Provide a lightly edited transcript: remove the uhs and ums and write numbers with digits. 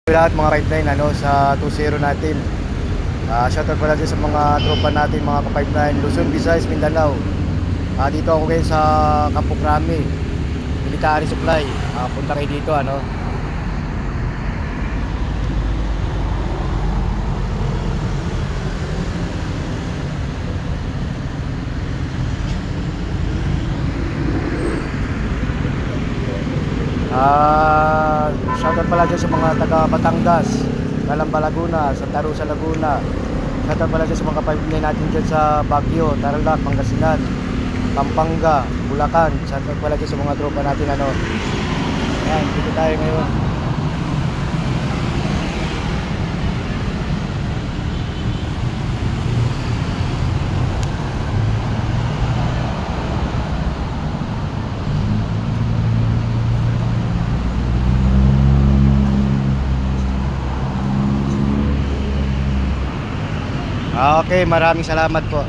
Lahat mga pipeline ano sa 20 natin. Shoutout pala dyan sa mga tropa natin, mga ka-pipeline Luzon, Visayas, Mindanao. Dito ako ngayon sa Campo Crame, military supply. Punta kayo dito ano. Shoutout pala dyan sa mga taga Batangas, Calamba, Laguna, Santa Rosa, Laguna. Shoutout pala dyan sa mga pipeline natin dyan sa Baguio, Tarlac, Pangasinan, Pampanga, Bulacan. Shoutout pala dyan sa mga tropa natin ano. Ayan, dito tayo ngayon. Okay, maraming salamat po.